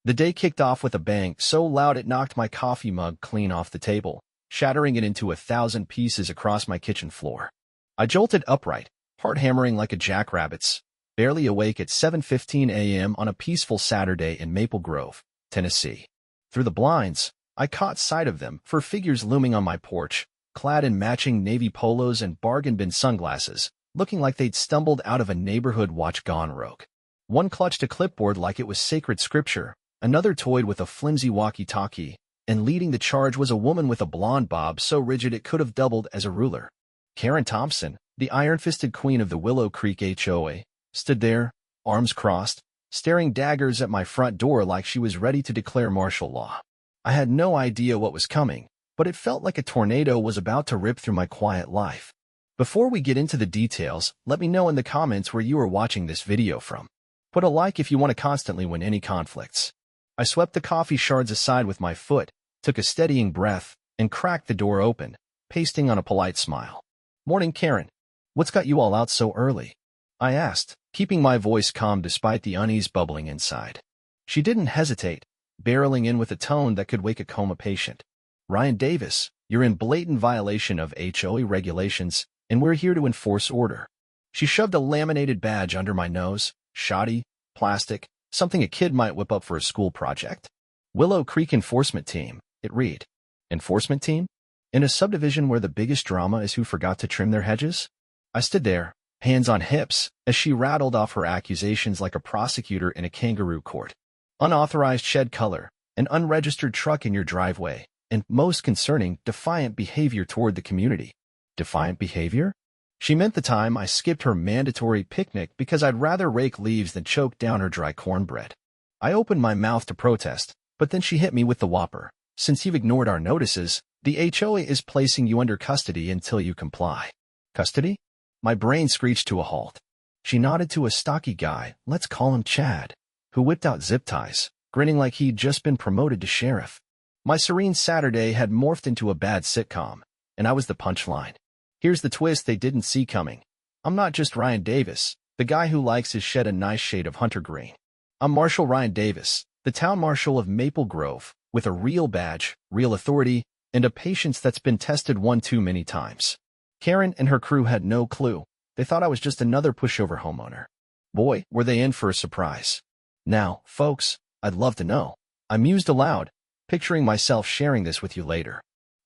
The day kicked off with a bang so loud it knocked my coffee mug clean off the table, shattering it into 1,000 pieces across my kitchen floor. I jolted upright, heart hammering like a jackrabbit's, barely awake at 7:15 a.m. on a peaceful Saturday in Maple Grove, Tennessee. Through the blinds, I caught sight of them, for figures looming on my porch, clad in matching navy polos and bargain bin sunglasses, looking like they'd stumbled out of a neighborhood watch gone rogue. One clutched a clipboard like it was sacred scripture, another toyed with a flimsy walkie-talkie, and leading the charge was a woman with a blonde bob so rigid it could have doubled as a ruler. Karen Thompson, the iron-fisted queen of the Willow Creek HOA, stood there, arms crossed, staring daggers at my front door like she was ready to declare martial law. I had no idea what was coming, but it felt like a tornado was about to rip through my quiet life. Before we get into the details, let me know in the comments where you are watching this video from. Put a like if you want to constantly win any conflicts. I swept the coffee shards aside with my foot, took a steadying breath, and cracked the door open, pasting on a polite smile. "Morning, Karen. What's got you all out so early?" I asked, keeping my voice calm despite the unease bubbling inside. She didn't hesitate, barreling in with a tone that could wake a coma patient. "Ryan Davis, you're in blatant violation of HOA regulations, and we're here to enforce order." She shoved a laminated badge under my nose, shoddy, plastic, something a kid might whip up for a school project. "Willow Creek Enforcement Team," it read. Enforcement team? In a subdivision where the biggest drama is who forgot to trim their hedges? I stood there, hands on hips, as she rattled off her accusations like a prosecutor in a kangaroo court. Unauthorized shed color, an unregistered truck in your driveway, and, most concerning, defiant behavior toward the community. Defiant behavior? She meant the time I skipped her mandatory picnic because I'd rather rake leaves than choke down her dry cornbread. I opened my mouth to protest, but then she hit me with the whopper. "Since you've ignored our notices, the HOA is placing you under custody until you comply." Custody? My brain screeched to a halt. She nodded to a stocky guy, let's call him Chad, who whipped out zip ties, grinning like he'd just been promoted to sheriff. My serene Saturday had morphed into a bad sitcom, and I was the punchline. Here's the twist they didn't see coming. I'm not just Ryan Davis, the guy who likes his shed a nice shade of hunter green. I'm Marshal Ryan Davis, the town marshal of Maple Grove, with a real badge, real authority, and a patience that's been tested one too many times. Karen and her crew had no clue. They thought I was just another pushover homeowner. Boy, were they in for a surprise. Now, folks, I'd love to know. I mused aloud, picturing myself sharing this with you later.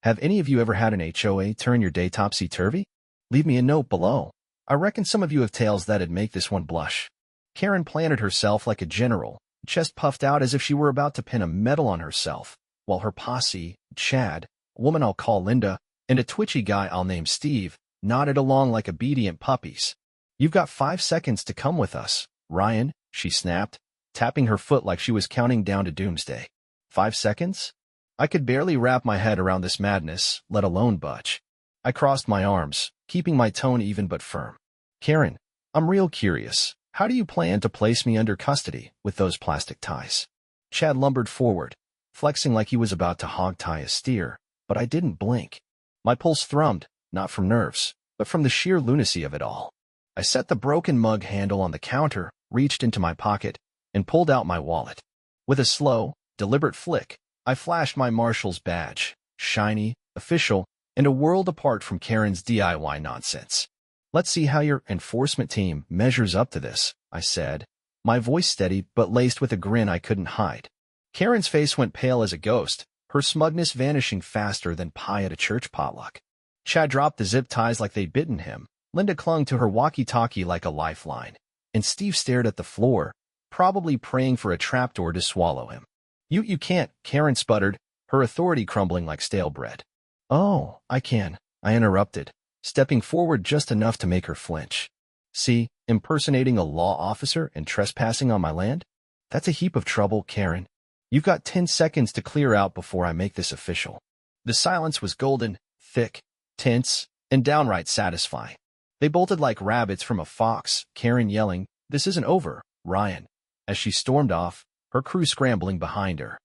Have any of you ever had an HOA turn your day topsy-turvy? Leave me a note below. I reckon some of you have tales that'd make this one blush. Karen planted herself like a general, chest puffed out as if she were about to pin a medal on herself, while her posse, Chad, a woman I'll call Linda, and a twitchy guy I'll name Steve, nodded along like obedient puppies. "You've got 5 seconds to come with us, Ryan," she snapped, tapping her foot like she was counting down to doomsday. 5 seconds? I could barely wrap my head around this madness, let alone budge. I crossed my arms, keeping my tone even but firm. "Karen, I'm real curious. How do you plan to place me under custody with those plastic ties?" Chad lumbered forward, flexing like he was about to hog-tie a steer, but I didn't blink. My pulse thrummed, not from nerves, but from the sheer lunacy of it all. I set the broken mug handle on the counter, reached into my pocket, and pulled out my wallet. With a slow, deliberate flick, I flashed my Marshal's badge, shiny, official, and a world apart from Karen's DIY nonsense. "Let's see how your enforcement team measures up to this," I said, my voice steady but laced with a grin I couldn't hide. Karen's face went pale as a ghost, her smugness vanishing faster than pie at a church potluck. Chad dropped the zip ties like they'd bitten him, Linda clung to her walkie-talkie like a lifeline, and Steve stared at the floor, probably praying for a trapdoor to swallow him. You can't," Karen sputtered, her authority crumbling like stale bread. "Oh, I can," I interrupted, stepping forward just enough to make her flinch. "See, impersonating a law officer and trespassing on my land? That's a heap of trouble, Karen. You've got 10 seconds to clear out before I make this official." The silence was golden, thick, tense, and downright satisfying. They bolted like rabbits from a fox, Karen yelling, "This isn't over, Ryan," as she stormed off, her crew scrambling behind her.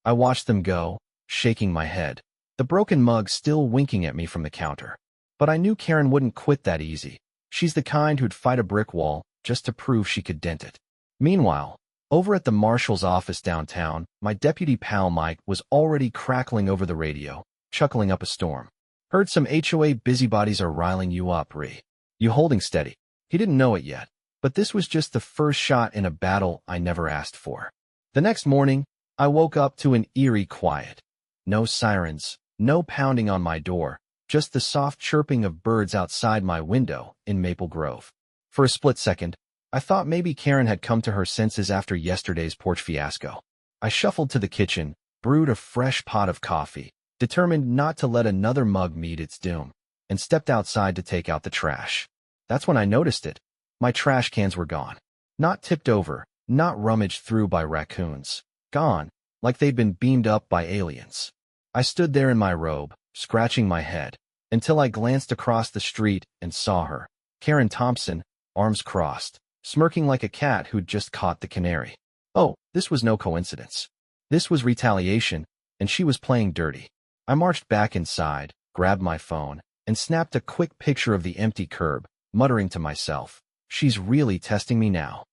I watched them go, shaking my head, the broken mug still winking at me from the counter. But I knew Karen wouldn't quit that easy. She's the kind who'd fight a brick wall just to prove she could dent it. Meanwhile, Over at the Marshal's office downtown, my deputy pal Mike was already crackling over the radio, chuckling up a storm. Heard some HOA busybodies are riling you up, Ree. You holding steady. He didn't know it yet, but this was just the first shot in a battle I never asked for. The next morning, I woke up to an eerie quiet. No sirens, no pounding on my door, just the soft chirping of birds outside my window in Maple Grove. For a split second, I thought maybe Karen had come to her senses after yesterday's porch fiasco. I shuffled to the kitchen, brewed a fresh pot of coffee, determined not to let another mug meet its doom, and stepped outside to take out the trash. That's when I noticed it. My trash cans were gone. Not tipped over, not rummaged through by raccoons. Gone, like they'd been beamed up by aliens. I stood there in my robe, scratching my head, until I glanced across the street and saw her, Karen Thompson, arms crossed, smirking like a cat who'd just caught the canary. Oh, this was no coincidence. This was retaliation, and she was playing dirty. I marched back inside, grabbed my phone, and snapped a quick picture of the empty curb, muttering to myself, she's really testing me now.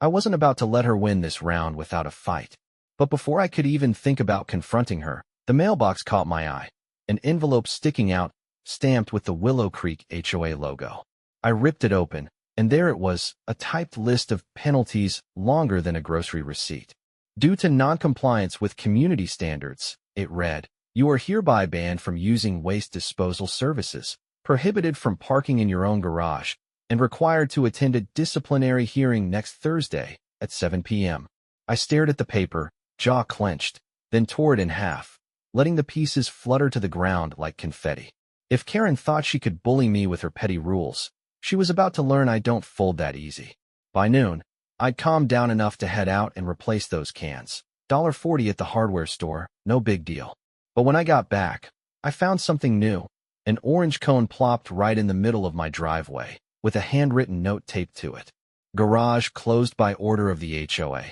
I wasn't about to let her win this round without a fight. But before I could even think about confronting her, the mailbox caught my eye. An envelope sticking out, stamped with the Willow Creek HOA logo. I ripped it open, and there it was, a typed list of penalties longer than a grocery receipt. Due to noncompliance with community standards, it read, you are hereby banned from using waste disposal services, prohibited from parking in your own garage, and required to attend a disciplinary hearing next Thursday at 7 p.m. I stared at the paper, jaw clenched, then tore it in half, letting the pieces flutter to the ground like confetti. If Karen thought she could bully me with her petty rules, she was about to learn I don't fold that easy. By noon, I'd calmed down enough to head out and replace those cans. $1.40 at the hardware store, no big deal. But when I got back, I found something new. An orange cone plopped right in the middle of my driveway, with a handwritten note taped to it. Garage closed by order of the HOA.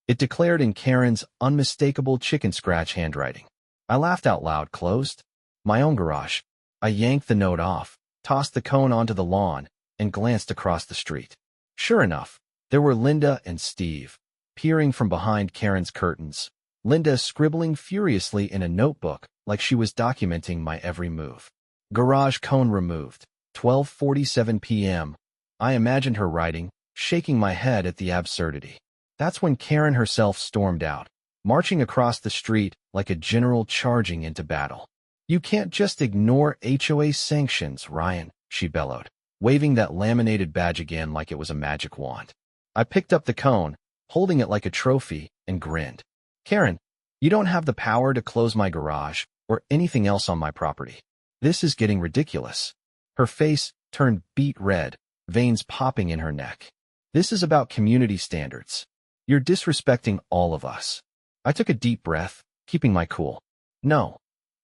It declared in Karen's unmistakable chicken scratch handwriting. I laughed out loud. Closed? My own garage. I yanked the note off, tossed the cone onto the lawn, and glanced across the street. Sure enough, there were Linda and Steve, peering from behind Karen's curtains, Linda scribbling furiously in a notebook like she was documenting my every move. Garage cone removed. 12:47 p.m. I imagined her writing, shaking my head at the absurdity. That's when Karen herself stormed out, marching across the street like a general charging into battle. You can't just ignore HOA sanctions, Ryan, she bellowed, waving that laminated badge again like it was a magic wand. I picked up the cone, holding it like a trophy, and grinned. Karen, you don't have the power to close my garage or anything else on my property. This is getting ridiculous. Her face turned beet red, veins popping in her neck. This is about community standards. You're disrespecting all of us. I took a deep breath, keeping my cool. No.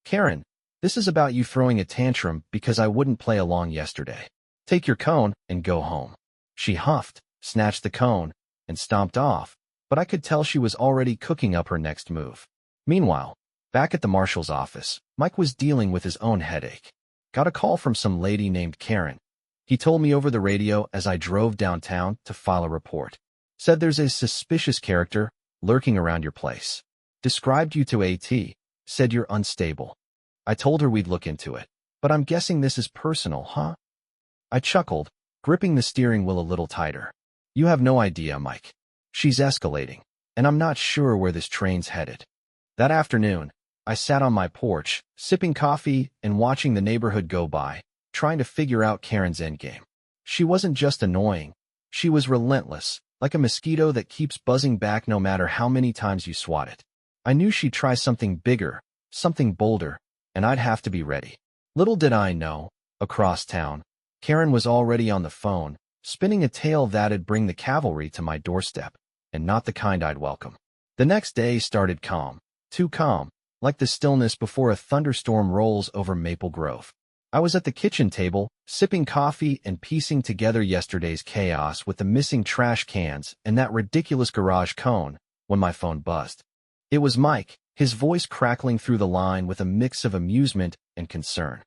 Karen, this is about you throwing a tantrum because I wouldn't play along yesterday. Take your cone and go home. She huffed, snatched the cone, and stomped off, but I could tell she was already cooking up her next move. Meanwhile, back at the Marshal's office, Mike was dealing with his own headache. Got a call from some lady named Karen. He told me over the radio as I drove downtown to file a report. Said there's a suspicious character lurking around your place. Described you to AT. Said you're unstable. I told her we'd look into it. But I'm guessing this is personal, huh? I chuckled, gripping the steering wheel a little tighter. You have no idea, Mike. She's escalating, and I'm not sure where this train's headed. That afternoon, I sat on my porch, sipping coffee and watching the neighborhood go by, trying to figure out Karen's endgame. She wasn't just annoying. She was relentless, like a mosquito that keeps buzzing back no matter how many times you swat it. I knew she'd try something bigger, something bolder, and I'd have to be ready. Little did I know, across town, Karen was already on the phone, spinning a tale that'd bring the cavalry to my doorstep, and not the kind I'd welcome. The next day started calm, too calm, like the stillness before a thunderstorm rolls over Maple Grove. I was at the kitchen table, sipping coffee and piecing together yesterday's chaos with the missing trash cans and that ridiculous garage cone, when my phone buzzed. It was Mike, his voice crackling through the line with a mix of amusement and concern.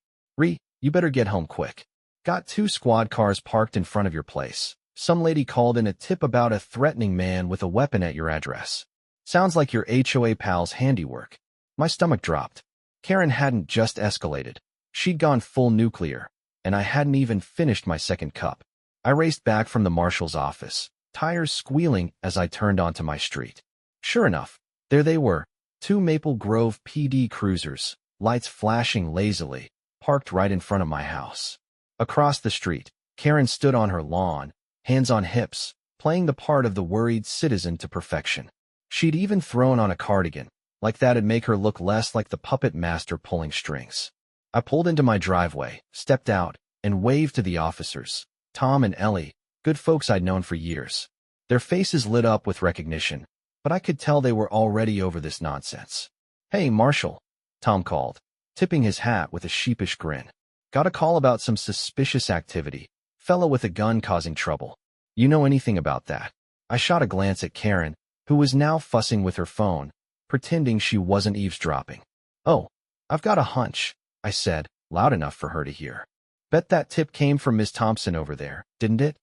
You better get home quick. Got 2 squad cars parked in front of your place, Some lady called in a tip about a threatening man with a weapon at your address. Sounds like your HOA pal's handiwork. My stomach dropped. Karen hadn't just escalated. She'd gone full nuclear, and I hadn't even finished my second cup. I raced back from the marshal's office, tires squealing as I turned onto my street. Sure enough, there they were, two Maple Grove PD cruisers, lights flashing lazily, parked right in front of my house. Across the street, Karen stood on her lawn, hands on hips, playing the part of the worried citizen to perfection. She'd even thrown on a cardigan, like that'd make her look less like the puppet master pulling strings. I pulled into my driveway, stepped out, and waved to the officers. Tom and Ellie, good folks I'd known for years. Their faces lit up with recognition, but I could tell they were already over this nonsense. "Hey, Marshal," Tom called, tipping his hat with a sheepish grin. "Got a call about some suspicious activity. Fella with a gun causing trouble. You know anything about that?" I shot a glance at Karen, who was now fussing with her phone, pretending she wasn't eavesdropping. "Oh, I've got a hunch," I said, loud enough for her to hear. "Bet that tip came from Miss Thompson over there, didn't it?"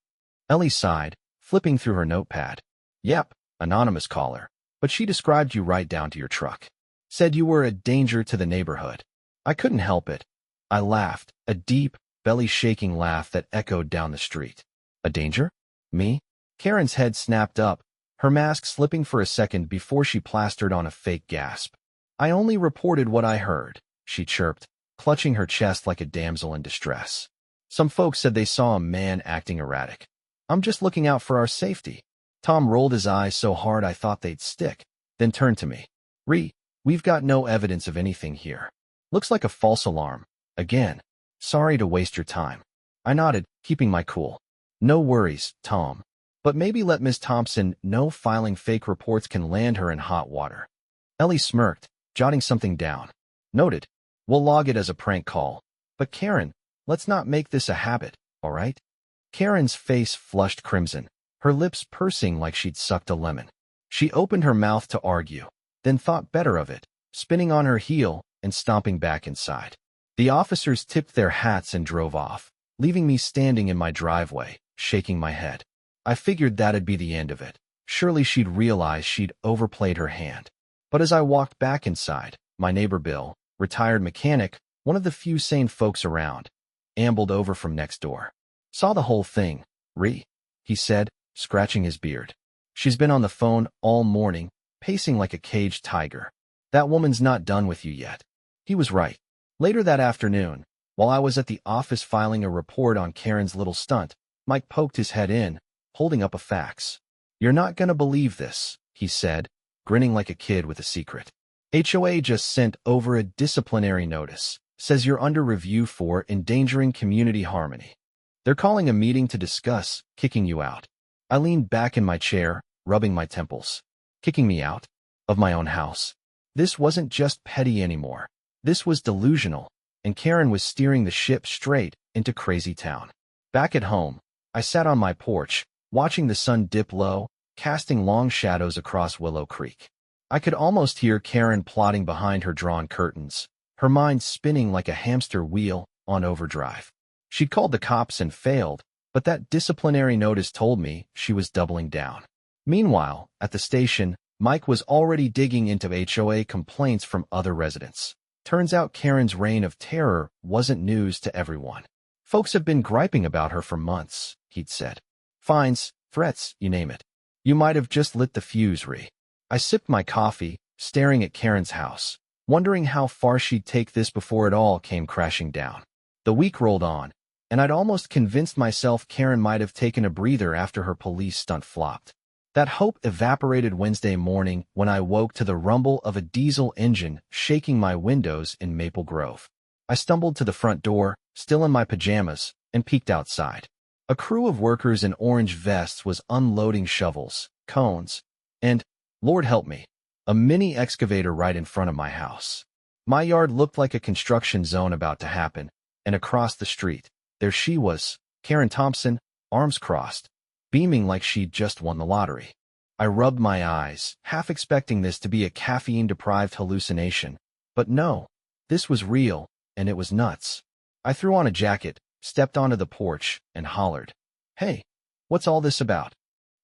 Ellie sighed, flipping through her notepad. "Yep, anonymous caller, but she described you right down to your truck. Said you were a danger to the neighborhood." I couldn't help it. I laughed, a deep, belly-shaking laugh that echoed down the street. "A danger? Me?" Karen's head snapped up, her mask slipping for a second before she plastered on a fake gasp. "I only reported what I heard," she chirped, clutching her chest like a damsel in distress. "Some folks said they saw a man acting erratic. I'm just looking out for our safety." Tom rolled his eyes so hard I thought they'd stick, then turned to me. We've got no evidence of anything here. Looks like a false alarm. Again. Sorry to waste your time." I nodded, keeping my cool. "No worries, Tom. But maybe let Miss Thompson know filing fake reports can land her in hot water." Ellie smirked, jotting something down. "Noted. We'll log it as a prank call. But Karen, let's not make this a habit, all right?" Karen's face flushed crimson, her lips pursing like she'd sucked a lemon. She opened her mouth to argue, then thought better of it, spinning on her heel and stomping back inside. The officers tipped their hats and drove off, leaving me standing in my driveway, shaking my head. I figured that'd be the end of it. Surely she'd realize she'd overplayed her hand. But as I walked back inside, my neighbor Bill, retired mechanic, one of the few sane folks around, ambled over from next door. "Saw the whole thing, he said, scratching his beard. "She's been on the phone all morning, pacing like a caged tiger. That woman's not done with you yet." He was right. Later that afternoon, while I was at the office filing a report on Karen's little stunt, Mike poked his head in, holding up a fax. "You're not gonna believe this," he said, grinning like a kid with a secret. "HOA just sent over a disciplinary notice. Says you're under review for endangering community harmony. They're calling a meeting to discuss kicking you out." I leaned back in my chair, rubbing my temples. Kicking me out? Of my own house? This wasn't just petty anymore. This was delusional, and Karen was steering the ship straight into crazy town. Back at home, I sat on my porch, watching the sun dip low, casting long shadows across Willow Creek. I could almost hear Karen plotting behind her drawn curtains, her mind spinning like a hamster wheel on overdrive. She'd called the cops and failed, but that disciplinary notice told me she was doubling down. Meanwhile, at the station, Mike was already digging into HOA complaints from other residents. Turns out Karen's reign of terror wasn't news to everyone. "Folks have been griping about her for months," he'd said. "Fines, threats, you name it. You might have just lit the fuse, I sipped my coffee, staring at Karen's house, wondering how far she'd take this before it all came crashing down. The week rolled on, and I'd almost convinced myself Karen might have taken a breather after her police stunt flopped. That hope evaporated Wednesday morning when I woke to the rumble of a diesel engine shaking my windows in Maple Grove. I stumbled to the front door, still in my pajamas, and peeked outside. A crew of workers in orange vests was unloading shovels, cones, and, Lord help me, a mini excavator right in front of my house. My yard looked like a construction zone about to happen, and across the street, there she was, Karen Thompson, arms crossed, beaming like she'd just won the lottery. I rubbed my eyes, half expecting this to be a caffeine-deprived hallucination. But no, this was real, and it was nuts. I threw on a jacket, stepped onto the porch, and hollered, "Hey, What's all this about?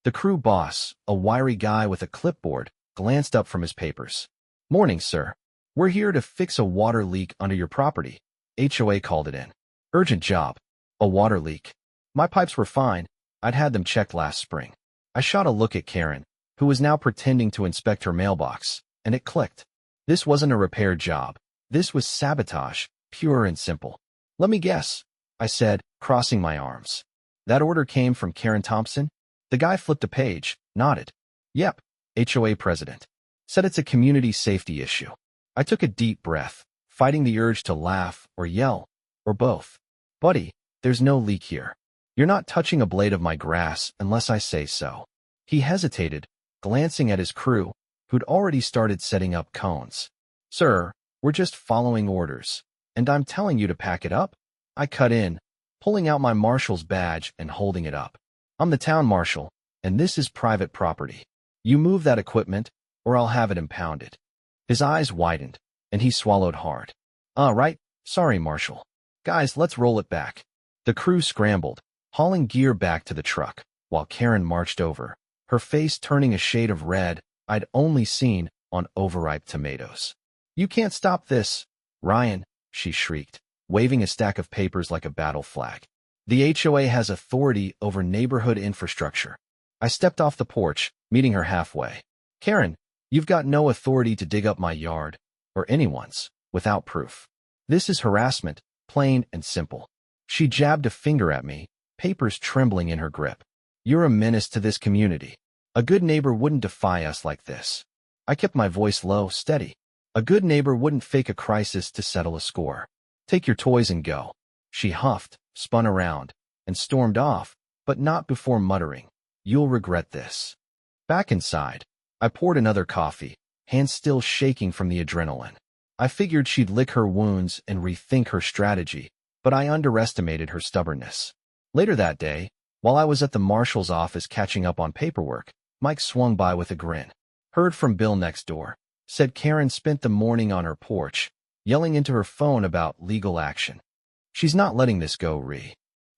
The crew boss, a wiry guy with a clipboard, glanced up from his papers. Morning, sir. We're here to fix a water leak under your property. HOA called it in. Urgent job. A water leak. My pipes were fine. I'd had them checked last spring. I shot a look at Karen, who was now pretending to inspect her mailbox, and it clicked. This wasn't a repair job. This was sabotage, pure and simple. Let me guess, I said, crossing my arms. That order came from Karen Thompson? The guy flipped a page, nodded. Yep, HOA president. Said it's a community safety issue. I took a deep breath, fighting the urge to laugh or yell, or both. Buddy, there's no leak here. You're not touching a blade of my grass unless I say so. He hesitated, glancing at his crew, who'd already started setting up cones. Sir, we're just following orders, and I'm telling you to pack it up? I cut in, pulling out my marshal's badge and holding it up. I'm the town marshal, and this is private property. You move that equipment, or I'll have it impounded. His eyes widened, and he swallowed hard. Right, sorry, Marshal. Guys, let's roll it back. The crew scrambled, hauling gear back to the truck, while Karen marched over, her face turning a shade of red I'd only seen on overripe tomatoes. You can't stop this, Ryan, she shrieked, waving a stack of papers like a battle flag. The HOA has authority over neighborhood infrastructure. I stepped off the porch, meeting her halfway. Karen, you've got no authority to dig up my yard, or anyone's, without proof. This is harassment, plain and simple. She jabbed a finger at me, papers trembling in her grip. You're a menace to this community. A good neighbor wouldn't defy us like this. I kept my voice low, steady. A good neighbor wouldn't fake a crisis to settle a score. Take your toys and go. She huffed, spun around, and stormed off, but not before muttering, You'll regret this. Back inside, I poured another coffee, hands still shaking from the adrenaline. I figured she'd lick her wounds and rethink her strategy, but I underestimated her stubbornness. Later that day, while I was at the marshal's office catching up on paperwork, Mike swung by with a grin. Heard from Bill next door. Said Karen spent the morning on her porch, yelling into her phone about legal action. She's not letting this go, Ree.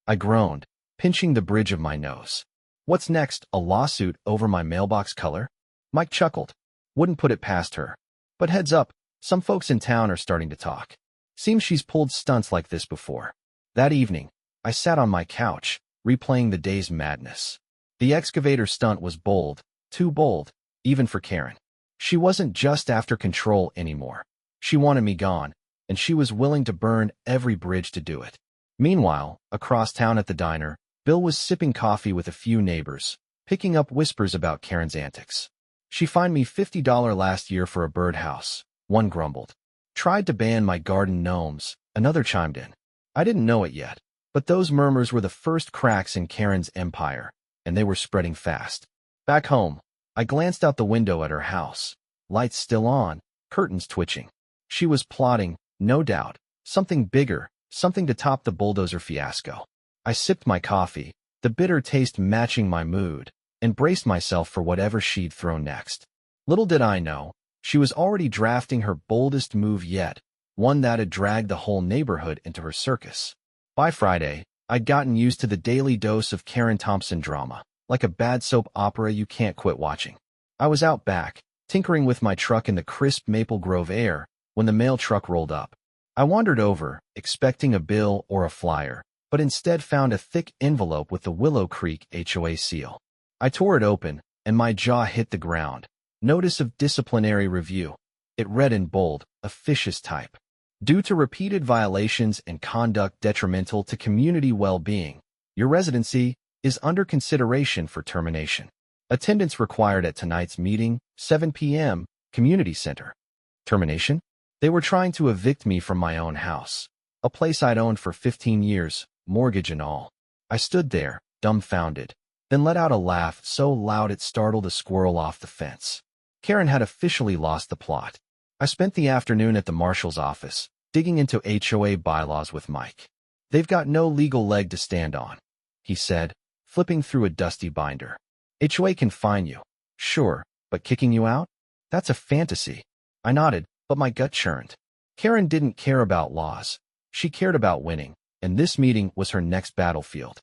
I groaned, pinching the bridge of my nose. What's next, a lawsuit over my mailbox color? Mike chuckled. Wouldn't put it past her. But heads up, some folks in town are starting to talk. Seems she's pulled stunts like this before. That evening, I sat on my couch, replaying the day's madness. The excavator stunt was bold, too bold, even for Karen. She wasn't just after control anymore. She wanted me gone, and she was willing to burn every bridge to do it. Meanwhile, across town at the diner, Bill was sipping coffee with a few neighbors, picking up whispers about Karen's antics. She fined me $50 last year for a birdhouse, one grumbled. Tried to ban my garden gnomes, another chimed in. I didn't know it yet, but those murmurs were the first cracks in Karen's empire, and they were spreading fast. Back home, I glanced out the window at her house, lights still on, curtains twitching. She was plotting, no doubt, something bigger, something to top the bulldozer fiasco. I sipped my coffee, the bitter taste matching my mood, and braced myself for whatever she'd throw next. Little did I know, she was already drafting her boldest move yet, one that'd drag the whole neighborhood into her circus. By Friday, I'd gotten used to the daily dose of Karen Thompson drama, like a bad soap opera you can't quit watching. I was out back, tinkering with my truck in the crisp Maple Grove air, when the mail truck rolled up. I wandered over, expecting a bill or a flyer, but instead found a thick envelope with the Willow Creek HOA seal. I tore it open, and my jaw hit the ground. Notice of disciplinary review. It read in bold, officious type. Due to repeated violations and conduct detrimental to community well-being, your residency is under consideration for termination. Attendance required at tonight's meeting, 7 p.m., Community Center. Termination? They were trying to evict me from my own house, a place I'd owned for 15 years, mortgage and all. I stood there, dumbfounded, then let out a laugh so loud it startled a squirrel off the fence. Karen had officially lost the plot. I spent the afternoon at the marshal's office, digging into HOA bylaws with Mike. They've got no legal leg to stand on, he said, flipping through a dusty binder. HOA can fine you, sure, but kicking you out? That's a fantasy. I nodded, but my gut churned. Karen didn't care about laws. She cared about winning, and this meeting was her next battlefield.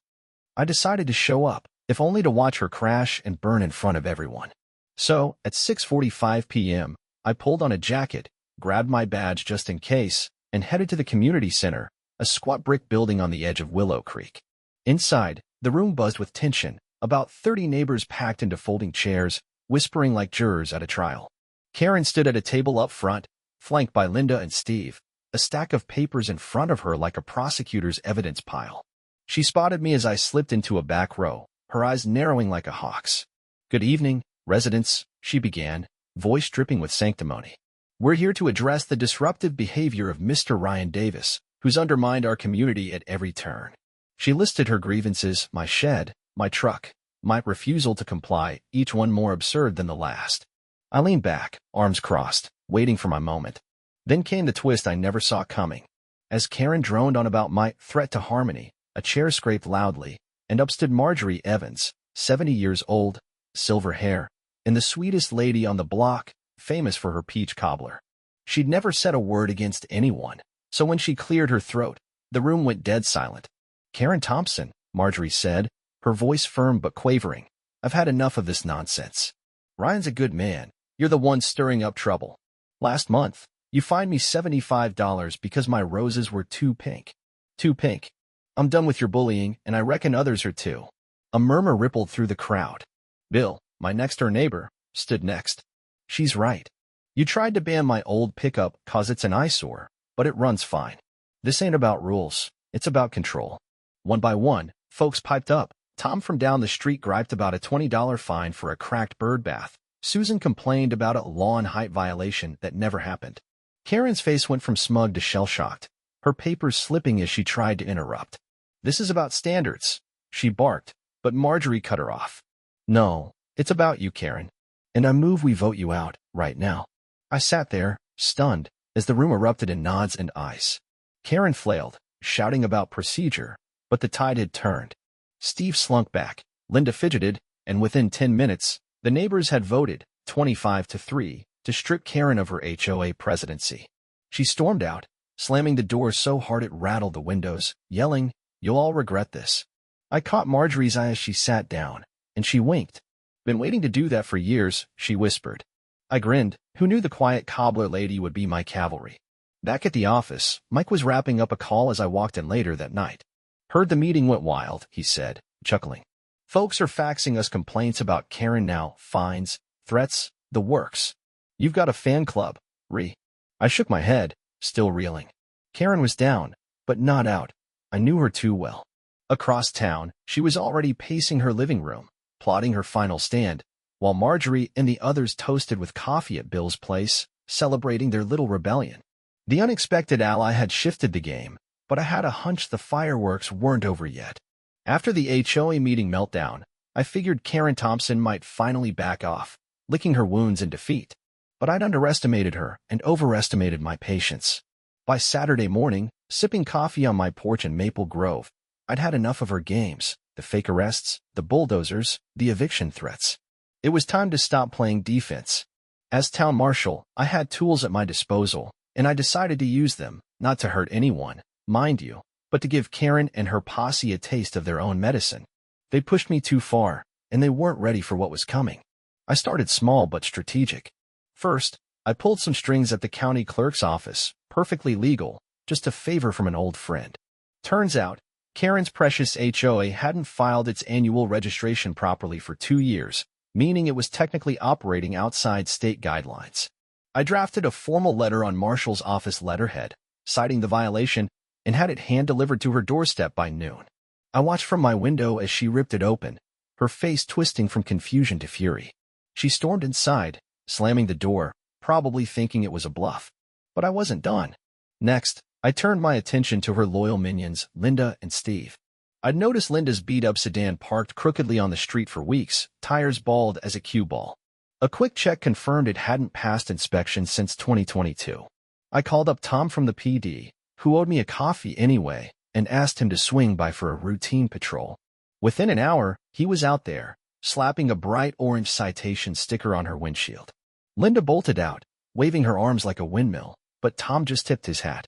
I decided to show up, if only to watch her crash and burn in front of everyone. So, at 6:45 p.m., I pulled on a jacket, grabbed my badge just in case, and headed to the community center, a squat brick building on the edge of Willow Creek. Inside, the room buzzed with tension, about 30 neighbors packed into folding chairs, whispering like jurors at a trial. Karen stood at a table up front, flanked by Linda and Steve, a stack of papers in front of her like a prosecutor's evidence pile. She spotted me as I slipped into a back row, her eyes narrowing like a hawk's. "Good evening, residents," she began, voice dripping with sanctimony. "We're here to address the disruptive behavior of Mr. Ryan Davis, who's undermined our community at every turn." She listed her grievances: my shed, my truck, my refusal to comply, each one more absurd than the last. I leaned back, arms crossed, waiting for my moment. Then came the twist I never saw coming. As Karen droned on about my threat to harmony, a chair scraped loudly, and up stood Marjorie Evans, 70 years old, silver hair, and the sweetest lady on the block, famous for her peach cobbler. She'd never said a word against anyone, so when she cleared her throat, the room went dead silent. "Karen Thompson," Marjorie said, her voice firm but quavering. "I've had enough of this nonsense. Ryan's a good man. You're the one stirring up trouble. Last month, you fined me $75 because my roses were too pink. Too pink. I'm done with your bullying, and I reckon others are too." A murmur rippled through the crowd. Bill, my next-door neighbor, stood next. "She's right. You tried to ban my old pickup 'cause it's an eyesore, but it runs fine. This ain't about rules. It's about control." One by one, folks piped up. Tom from down the street griped about a $20 fine for a cracked bird bath. Susan complained about a lawn height violation that never happened. Karen's face went from smug to shell-shocked, her papers slipping as she tried to interrupt. "This is about standards," she barked, but Marjorie cut her off. "No, it's about you, Karen. And I move we vote you out, right now." I sat there, stunned, as the room erupted in nods and ayes. Karen flailed, shouting about procedure, but the tide had turned. Steve slunk back, Linda fidgeted, and within 10 minutes, the neighbors had voted, 25-3, to strip Karen of her HOA presidency. She stormed out, slamming the door so hard it rattled the windows, yelling, "You'll all regret this." I caught Marjorie's eye as she sat down, and she winked. "Been waiting to do that for years," she whispered. I grinned. Who knew the quiet cobbler lady would be my cavalry? Back at the office, Mike was wrapping up a call as I walked in later that night. "Heard the meeting went wild," he said, chuckling. "Folks are faxing us complaints about Karen now, fines, threats, the works. You've got a fan club, Re." I shook my head, still reeling. Karen was down, but not out. I knew her too well. Across town, she was already pacing her living room, plotting her final stand, while Marjorie and the others toasted with coffee at Bill's place, celebrating their little rebellion. The unexpected ally had shifted the game, but I had a hunch the fireworks weren't over yet. After the HOA meeting meltdown, I figured Karen Thompson might finally back off, licking her wounds in defeat. But I'd underestimated her and overestimated my patience. By Saturday morning, sipping coffee on my porch in Maple Grove, I'd had enough of her games, the fake arrests, the bulldozers, the eviction threats. It was time to stop playing defense. As town marshal, I had tools at my disposal, and I decided to use them, not to hurt anyone, mind you, but to give Karen and her posse a taste of their own medicine. They pushed me too far, and they weren't ready for what was coming. I started small but strategic. First, I pulled some strings at the county clerk's office, perfectly legal, just a favor from an old friend. Turns out, Karen's precious HOA hadn't filed its annual registration properly for 2 years, meaning it was technically operating outside state guidelines. I drafted a formal letter on Marshal's office letterhead, citing the violation, and had it hand-delivered to her doorstep by noon. I watched from my window as she ripped it open, her face twisting from confusion to fury. She stormed inside, slamming the door, probably thinking it was a bluff. But I wasn't done. Next, I turned my attention to her loyal minions, Linda and Steve. I'd noticed Linda's beat-up sedan parked crookedly on the street for weeks, tires bald as a cue ball. A quick check confirmed it hadn't passed inspection since 2022. I called up Tom from the PD, who owed me a coffee anyway, and asked him to swing by for a routine patrol. Within an hour, he was out there, slapping a bright orange citation sticker on her windshield. Linda bolted out, waving her arms like a windmill, but Tom just tipped his hat.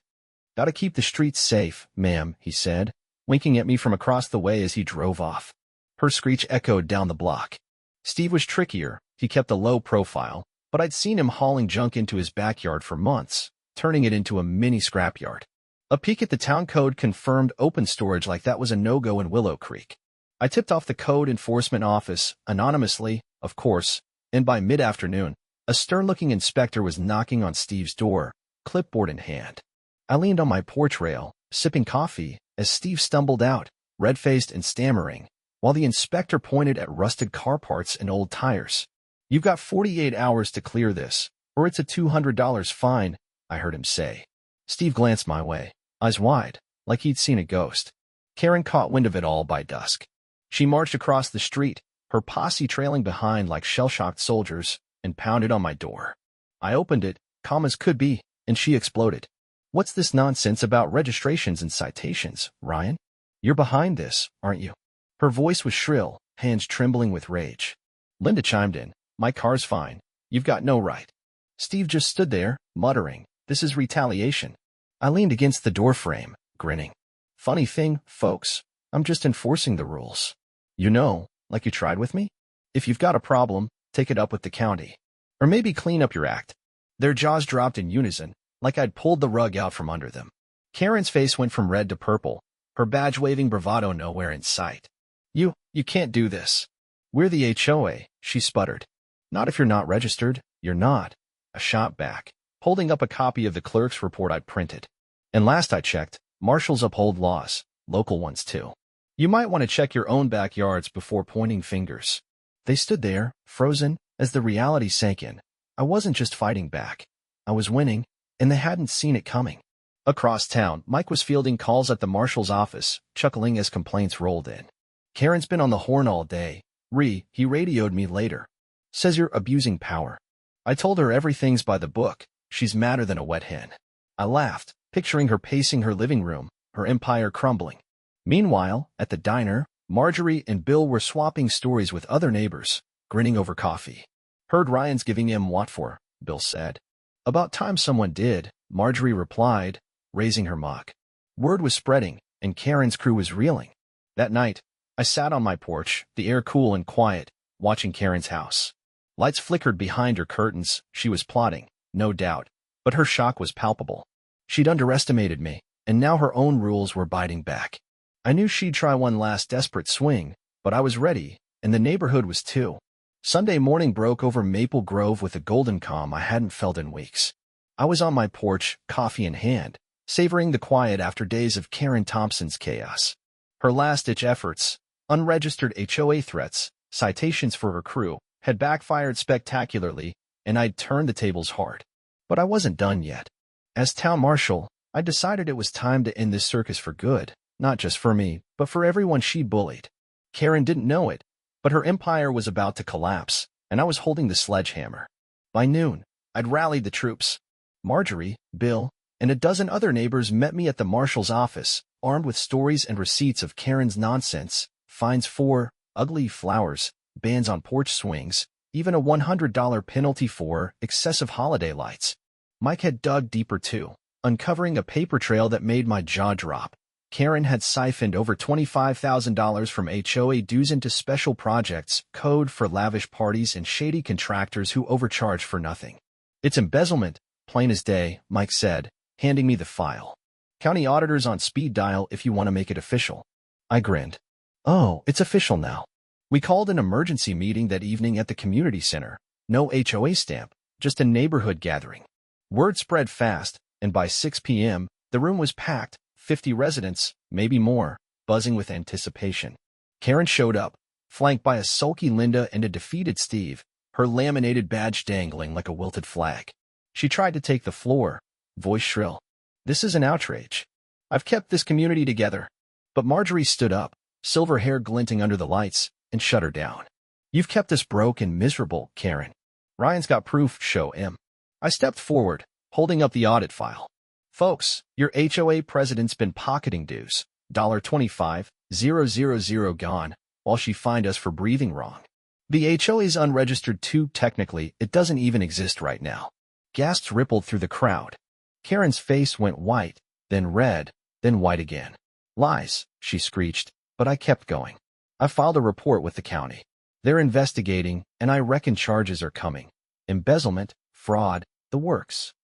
"Gotta keep the streets safe, ma'am," he said, winking at me from across the way as he drove off. Her screech echoed down the block. Steve was trickier. He kept a low profile, but I'd seen him hauling junk into his backyard for months, turning it into a mini scrapyard. A peek at the town code confirmed open storage like that was a no-go in Willow Creek. I tipped off the code enforcement office, anonymously, of course, and by mid-afternoon, a stern-looking inspector was knocking on Steve's door, clipboard in hand. I leaned on my porch rail, sipping coffee, as Steve stumbled out, red-faced and stammering, while the inspector pointed at rusted car parts and old tires. "You've got 48 hours to clear this, or it's a $200 fine," I heard him say. Steve glanced my way, eyes wide, like he'd seen a ghost. Karen caught wind of it all by dusk. She marched across the street, her posse trailing behind like shell-shocked soldiers, and pounded on my door. I opened it, calm as could be, and she exploded. "What's this nonsense about registrations and citations, Ryan? You're behind this, aren't you?" Her voice was shrill, hands trembling with rage. Linda chimed in. "My car's fine. You've got no right." Steve just stood there, muttering, "This is retaliation." I leaned against the doorframe, grinning. "Funny thing, folks, I'm just enforcing the rules. You know, like you tried with me? If you've got a problem, take it up with the county. Or maybe clean up your act." Their jaws dropped in unison, like I'd pulled the rug out from under them. Karen's face went from red to purple, her badge-waving bravado nowhere in sight. You can't do this. We're the HOA," she sputtered. "Not if you're not registered, you're not." I shot back, holding up a copy of the clerk's report I'd printed. "And last I checked, marshals uphold laws, local ones too. You might want to check your own backyards before pointing fingers." They stood there, frozen, as the reality sank in. I wasn't just fighting back. I was winning, and they hadn't seen it coming. Across town, Mike was fielding calls at the marshal's office, chuckling as complaints rolled in. "Karen's been on the horn all day. He radioed me later. Says you're abusing power." I told her everything's by the book. She's madder than a wet hen. I laughed, picturing her pacing her living room, her empire crumbling. Meanwhile, at the diner, Marjorie and Bill were swapping stories with other neighbors, grinning over coffee. "Heard Ryan's giving him what for," Bill said. "About time someone did," Marjorie replied, raising her mug. Word was spreading, and Karen's crew was reeling. That night, I sat on my porch, the air cool and quiet, watching Karen's house. Lights flickered behind her curtains. She was plotting, no doubt, but her shock was palpable. She'd underestimated me, and now her own rules were biting back. I knew she'd try one last desperate swing, but I was ready, and the neighborhood was too. Sunday morning broke over Maple Grove with a golden calm I hadn't felt in weeks. I was on my porch, coffee in hand, savoring the quiet after days of Karen Thompson's chaos. Her last-ditch efforts, unregistered HOA threats, citations for her crew, had backfired spectacularly, and I'd turned the tables hard. But I wasn't done yet. As town marshal, I decided it was time to end this circus for good, not just for me, but for everyone she bullied. Karen didn't know it, but her empire was about to collapse, and I was holding the sledgehammer. By noon, I'd rallied the troops. Marjorie, Bill, and a dozen other neighbors met me at the marshal's office, armed with stories and receipts of Karen's nonsense, fines for ugly flowers, bans on porch swings, even a $100 penalty for excessive holiday lights. Mike had dug deeper too, uncovering a paper trail that made my jaw drop. Karen had siphoned over $25,000 from HOA dues into special projects, code for lavish parties, and shady contractors who overcharged for nothing. "It's embezzlement, plain as day," Mike said, handing me the file. "County auditor's on speed dial if you want to make it official." I grinned. "Oh, it's official now." We called an emergency meeting that evening at the community center. No HOA stamp, just a neighborhood gathering. Word spread fast, and by 6 p.m., the room was packed, 50 residents, maybe more, buzzing with anticipation. Karen showed up, flanked by a sulky Linda and a defeated Steve, her laminated badge dangling like a wilted flag. She tried to take the floor, voice shrill. "This is an outrage. I've kept this community together." But Marjorie stood up, silver hair glinting under the lights, and shut her down. "You've kept us broke and miserable, Karen. Ryan's got proof, show him." I stepped forward, holding up the audit file. "Folks, your HOA president's been pocketing dues, $25,000 gone, while she fined us for breathing wrong. The HOA's unregistered too, technically, it doesn't even exist right now." Gasps rippled through the crowd. Karen's face went white, then red, then white again. "Lies," she screeched, but I kept going. I filed a report with the county. They're investigating, and I reckon charges are coming. Embezzlement, fraud, the works.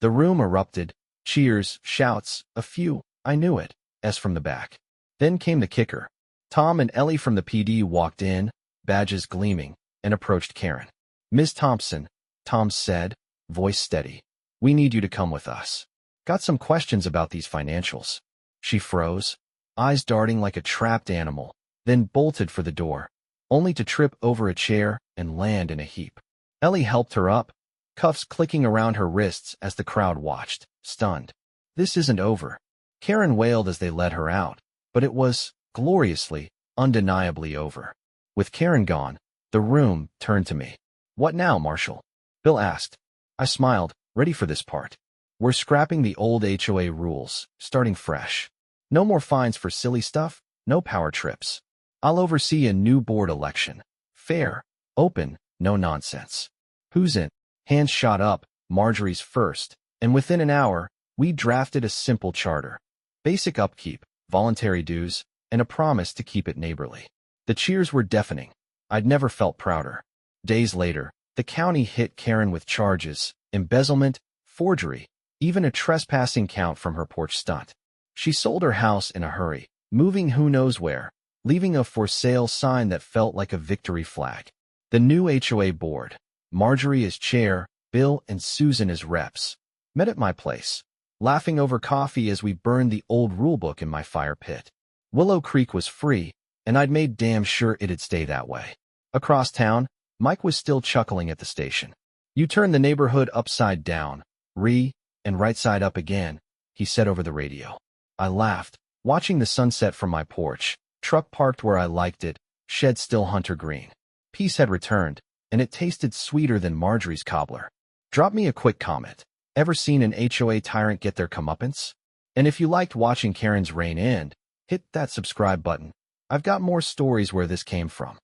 The room erupted. Cheers, shouts, a few, I knew it, as from the back. Then came the kicker. Tom and Ellie from the PD walked in, badges gleaming, and approached Karen. "Ms. Thompson," Tom said, voice steady. "We need you to come with us. Got some questions about these financials." She froze, eyes darting like a trapped animal, then bolted for the door, only to trip over a chair and land in a heap. Ellie helped her up, cuffs clicking around her wrists as the crowd watched, stunned. "This isn't over," Karen wailed as they led her out, but it was, gloriously, undeniably over. With Karen gone, the room turned to me. "What now, Marshal?" Bill asked. I smiled, ready for this part. "We're scrapping the old HOA rules, starting fresh. No more fines for silly stuff, no power trips. I'll oversee a new board election. Fair, open, no nonsense. Who's in?" Hands shot up, Marjorie's first, and within an hour, we drafted a simple charter. Basic upkeep, voluntary dues, and a promise to keep it neighborly. The cheers were deafening. I'd never felt prouder. Days later, the county hit Karen with charges, embezzlement, forgery, even a trespassing count from her porch stunt. She sold her house in a hurry, moving who knows where, leaving a for sale sign that felt like a victory flag. The new HOA board, Marjorie as chair, Bill and Susan as reps, met at my place, laughing over coffee as we burned the old rulebook in my fire pit. Willow Creek was free, and I'd made damn sure it'd stay that way. Across town, Mike was still chuckling at the station. "You turned the neighborhood upside down, and right side up again," he said over the radio. I laughed, watching the sunset from my porch, truck parked where I liked it, shed still hunter green. Peace had returned, and it tasted sweeter than Marjorie's cobbler. Drop me a quick comment. Ever seen an HOA tyrant get their comeuppance? And if you liked watching Karen's reign end, hit that subscribe button. I've got more stories where this came from.